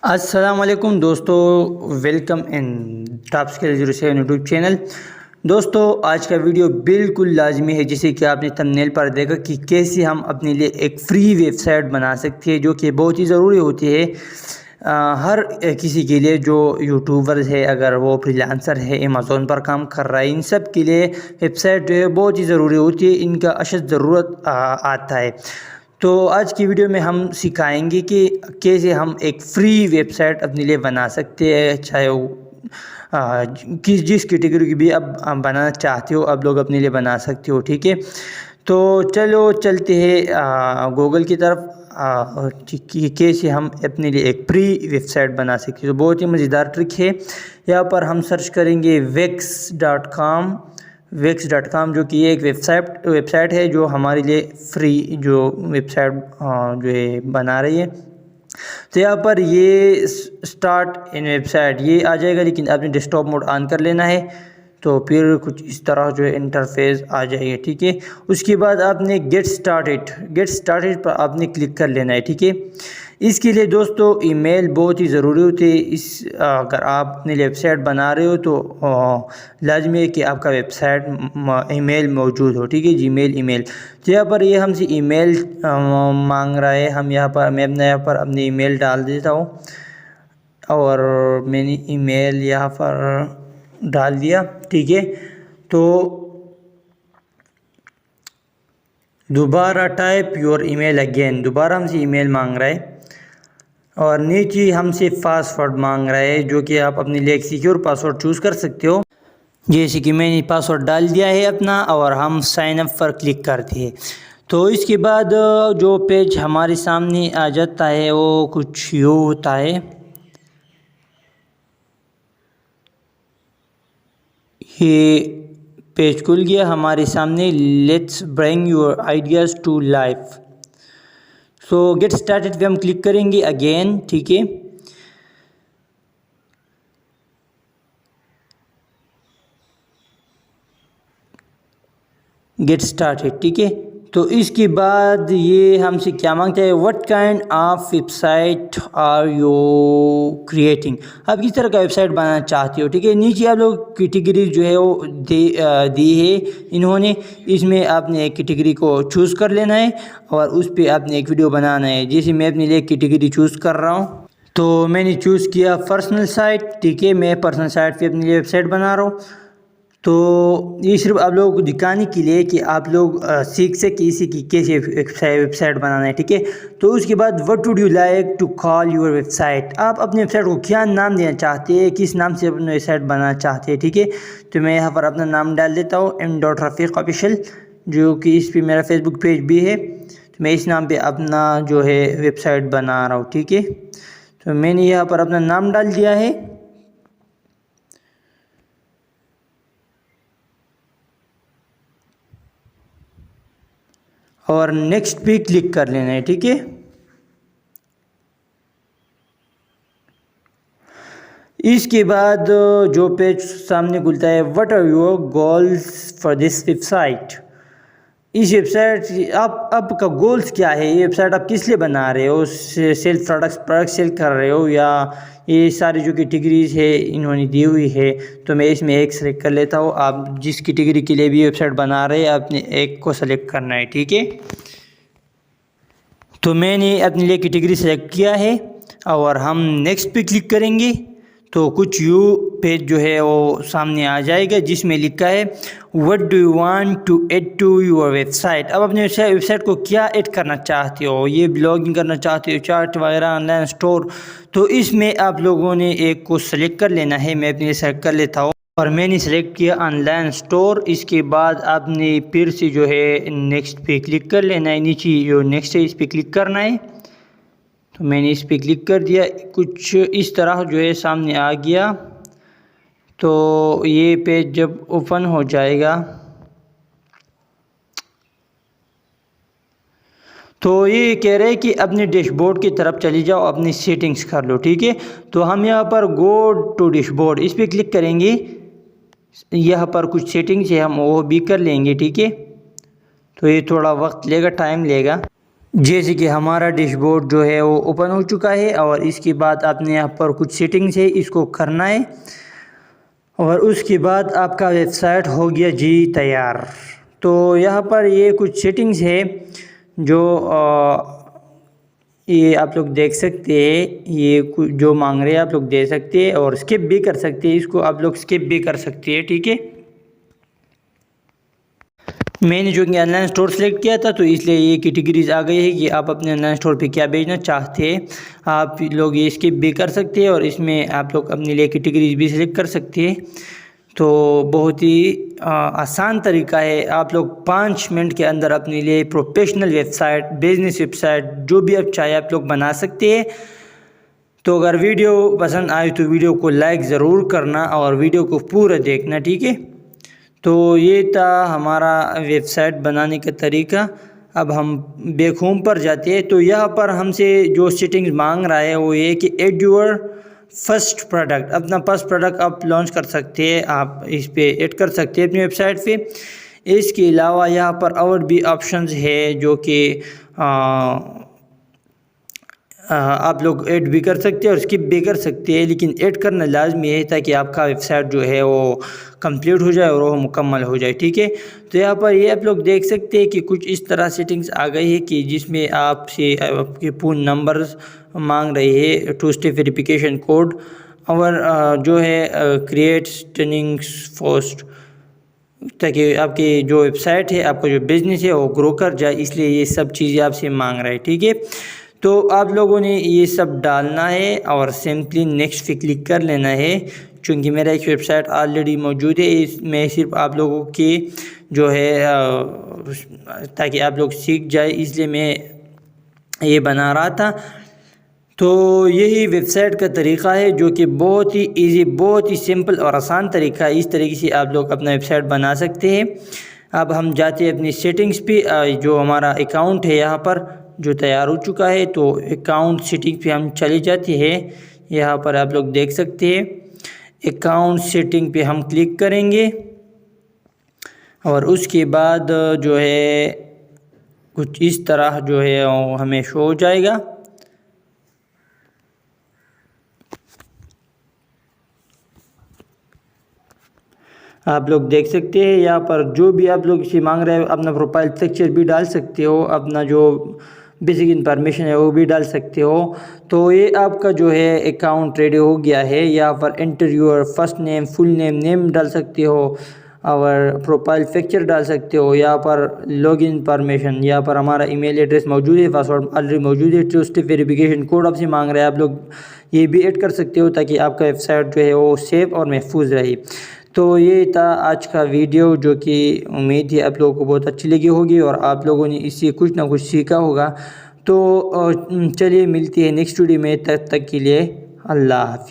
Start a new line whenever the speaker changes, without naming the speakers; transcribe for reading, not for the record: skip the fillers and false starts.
अस्सलाम वालेकुम दोस्तों, welcome in top skill 07 YouTube channel. दोस्तों, आज का वीडियो बिल्कुल लाजमी है, जैसे कि आपने थंबनेल पर देखा कि कैसे हम अपने लिए एक फ्री वेबसाइट बना सकते हैं, जो कि बहुत ही ज़रूरी होती है हर किसी के लिए जो यूट्यूबर्स है, अगर वो फ्रीलांसर है, अमेज़ॉन पर काम कर रहा है, इन सब के लिए वेबसाइट जो है बहुत ही ज़रूरी होती है, इनका अशद ज़रूरत आता है। तो आज की वीडियो में हम सिखाएंगे कि कैसे हम एक फ्री वेबसाइट अपने लिए बना सकते हैं, चाहे वो जिस कैटेगरी की भी आप बनाना चाहते हो, आप लोग अपने लिए बना सकते हो। ठीक है, तो चलो चलते हैं गूगल की तरफ कि कैसे हम अपने लिए एक फ्री वेबसाइट बना सकते हैं। तो बहुत ही मज़ेदार ट्रिक है। यहाँ पर हम सर्च करेंगे wix.com जो कि एक वेबसाइट है जो हमारे लिए फ्री जो वेबसाइट जो है बना रही है। तो यहाँ पर ये स्टार्ट इन वेबसाइट ये आ जाएगा, लेकिन आपने डेस्कटॉप मोड ऑन कर लेना है, तो फिर कुछ इस तरह जो है इंटरफेस आ जाएगी। ठीक है, उसके बाद आपने गेट स्टार्टेड पर आपने क्लिक कर लेना है। ठीक है, इसके लिए दोस्तों ईमेल बहुत ही ज़रूरी होती है। अगर आप अपनी वेबसाइट बना रहे हो तो लाजमी है कि आपका वेबसाइट ईमेल मौजूद हो। ठीक है, जीमेल ईमेल। तो यहाँ पर ये हमसे ईमेल मांग रहा है। हम यहाँ पर मैं यहाँ पर अपनी ईमेल डाल देता हूँ, और मैंने ईमेल यहाँ पर डाल दिया। ठीक है, तो दोबारा टाइप योर ईमेल अगेन, दोबारा हमसे ईमेल मांग रहा है, और नीचे हमसे पासवर्ड मांग रहा है, जो कि आप अपने लिए एक सिक्योर पासवर्ड चूज़ कर सकते हो। जैसे कि मैंने पासवर्ड डाल दिया है अपना, और हम साइन अप पर क्लिक करते हैं। तो इसके बाद जो पेज हमारे सामने आ जाता है वो कुछ यूँ होता है। ये पेज खुल गया हमारे सामने। Let's bring your ideas to life. So get started पे हम क्लिक करेंगे अगेन। ठीक है, गेट स्टार्टेड। ठीक है, तो इसके बाद ये हमसे क्या मांगता है, what kind of website R you creating, आप किस तरह का वेबसाइट बनाना चाहते हो। ठीक है, नीचे आप लोग कैटेगरी जो है वो दी है इन्होंने, इसमें आपने एक कैटेगरी को चूज़ कर लेना है, और उस पर आपने एक वीडियो बनाना है। जैसे मैं अपने लिए कैटेगरी चूज़ कर रहा हूँ, तो मैंने चूज़ किया पर्सनल साइट। ठीक है, मैं पर्सनल साइट पे अपने लिए वेबसाइट बना रहा हूँ। तो ये सिर्फ आप लोगों को दिखाने के लिए कि आप लोग सीख सके इसी की कैसे वेबसाइट बनाना है। ठीक है, तो उसके बाद what would you like to call your website, आप अपने वेबसाइट को क्या नाम देना चाहते हैं, किस नाम से अपनी वेबसाइट बनाना चाहते हैं। ठीक है, तो मैं यहाँ पर अपना नाम डाल देता हूँ, m.rafiq ऑफिशियल, जो कि इस पर मेरा फेसबुक पेज भी है। तो मैं इस नाम पर अपना जो है वेबसाइट बना रहा हूँ। ठीक है, तो मैंने यहाँ पर अपना नाम डाल दिया है, और नेक्स्ट पे क्लिक कर लेना है। ठीक है, इसके बाद जो पेज सामने खुलता है, what are your goals for this website, इस वेबसाइट आपका गोल्स क्या है, ये वेबसाइट आप किस लिए बना रहे हो, सेल्फ प्रोडक्ट सेल कर रहे हो, या ये सारी जो कैटेगरीज है इन्होंने दी हुई है। तो मैं इसमें एक सेलेक्ट कर लेता हूँ। आप जिस कैटेगरी के लिए भी वेबसाइट बना रहे हैं, आपने एक को सेलेक्ट करना है। ठीक है, तो मैंने अपने लिए कैटेगरी सेलेक्ट किया है, और हम नेक्स्ट पे क्लिक करेंगे, तो कुछ यू पेज जो है वो सामने आ जाएगा, जिसमें लिखा है what do you want to add to your website, अब अपने वेबसाइट को क्या ऐड करना चाहते हो, ये ब्लॉगिंग करना चाहते हो, चार्ट वगैरह, ऑनलाइन स्टोर। तो इसमें आप लोगों ने एक को सेलेक्ट कर लेना है। मैं अपने सेलेक्ट कर लेता हूँ, और मैंने सेलेक्ट किया ऑनलाइन स्टोर। इसके बाद आपने फिर से जो है नेक्स्ट पे क्लिक कर लेना है, नीचे जो नेक्स्ट है इस पर क्लिक करना है। तो मैंने इस पर क्लिक कर दिया, कुछ इस तरह जो है सामने आ गया। तो ये पेज जब ओपन हो जाएगा, तो ये कह रहे हैं कि अपने डैशबोर्ड की तरफ चली जाओ, अपनी सेटिंग्स कर लो। ठीक है, तो हम यहाँ पर गो टू डैशबोर्ड इस पर क्लिक करेंगे। यहाँ पर कुछ सेटिंग्स है, हम वो भी कर लेंगे। ठीक है, तो ये थोड़ा वक्त लेगा, टाइम लेगा। जैसे कि हमारा डैशबोर्ड जो है वो ओपन हो चुका है और इसके बाद आपने यहाँ पर कुछ सेटिंग्स है इसको करना है और उसके बाद आपका वेबसाइट हो गया जी तैयार। तो यहाँ पर ये कुछ सेटिंग्स है जो ये आप लोग देख सकते हैं, ये जो मांग रहे हैं आप लोग दे सकते हैं और स्किप भी कर सकते हैं, इसको आप लोग स्किप भी कर सकते हैं, ठीक है। मैंने जो कि ऑनलाइन स्टोर सेलेक्ट किया था तो इसलिए ये कैटेगरीज आ गई है कि आप अपने ऑनलाइन स्टोर पे क्या बेचना चाहते हैं। आप लोग ये स्किप भी कर सकते हैं और इसमें आप लोग अपने लिए कैटेगरीज भी सिलेक्ट कर सकते हैं। तो बहुत ही आसान तरीका है, आप लोग 5 मिनट के अंदर अपने लिए प्रोफेशनल वेबसाइट, बिजनेस वेबसाइट जो भी आप चाहे आप लोग बना सकते हैं। तो अगर वीडियो पसंद आए तो वीडियो को लाइक ज़रूर करना और वीडियो को पूरा देखना, ठीक है। तो ये था हमारा वेबसाइट बनाने का तरीका। अब हम बैक होम पर जाते हैं तो यहाँ पर हमसे जो सेटिंग्स मांग रहा है वो ये कि एड योर फर्स्ट प्रोडक्ट, अपना फर्स्ट प्रोडक्ट आप लॉन्च कर सकते हैं, आप इस पे ऐड कर सकते हैं अपनी वेबसाइट पे। इसके अलावा यहाँ पर और भी ऑप्शंस है जो कि आप लोग ऐड भी कर सकते हैं और स्किप भी कर सकते हैं, लेकिन ऐड करना लाजमी है ताकि आपका वेबसाइट जो है वो कंप्लीट हो जाए और वो मुकम्मल हो जाए, ठीक है। तो यहाँ पर ये आप लोग देख सकते हैं कि कुछ इस तरह सेटिंग्स आ गई है कि जिसमें आपसे आपके फ़ोन नंबर्स मांग रही है, 2 स्टेप वेरिफिकेशन कोड और जो है क्रिएट स्टनिंग्स पोस्ट, ताकि आपकी जो वेबसाइट है, आपका जो बिज़नेस है वो ग्रो कर जाए, इसलिए ये सब चीज़ें आपसे मांग रहा है, ठीक है। तो आप लोगों ने ये सब डालना है और सिंपली नेक्स्ट पे क्लिक कर लेना है। चूँकि मेरा एक वेबसाइट ऑलरेडी मौजूद है, इसमें सिर्फ आप लोगों की जो है ताकि आप लोग सीख जाए इसलिए मैं ये बना रहा था। तो यही वेबसाइट का तरीका है जो कि बहुत ही इजी, बहुत ही सिंपल और आसान तरीका है। इस तरीके से आप लोग अपना वेबसाइट बना सकते हैं। अब हम जाते हैं अपनी सेटिंग्स पे, जो हमारा अकाउंट है यहाँ पर जो तैयार हो चुका है, तो अकाउंट सेटिंग पे हम चले जाते हैं। यहाँ पर आप लोग देख सकते हैं अकाउंट सेटिंग पे हम क्लिक करेंगे और उसके बाद जो है कुछ इस तरह जो है वो हमें शो हो जाएगा। आप लोग देख सकते हैं यहाँ पर जो भी आप लोग इसे मांग रहे हो, अपना प्रोफाइल पिक्चर भी डाल सकते हो, अपना जो बेसिक इन्फॉर्मेशन है वो भी डाल सकते हो। तो ये आपका जो है अकाउंट रेडी हो गया है। यहाँ पर enter your first name, full name डाल सकते हो और प्रोफाइल पिक्चर डाल सकते हो। यहाँ पर लॉगिन इन्फॉर्मेशन, यहाँ पर हमारा ईमेल एड्रेस मौजूद है, पासवर्ड ऑलरेडी मौजूद है, 2 स्टेप वेरिफिकेशन कोड आपसे मांग रहा है, आप लोग ये भी ऐड कर सकते हो ताकि आपका वेबसाइट जो है वो सेफ और महफूज रहे। तो ये था आज का वीडियो जो कि उम्मीद है आप लोगों को बहुत अच्छी लगी होगी और आप लोगों ने इससे कुछ ना कुछ सीखा होगा। तो चलिए मिलती है नेक्स्ट वीडियो में, तब तक के लिए अल्लाह हाफ़िज़।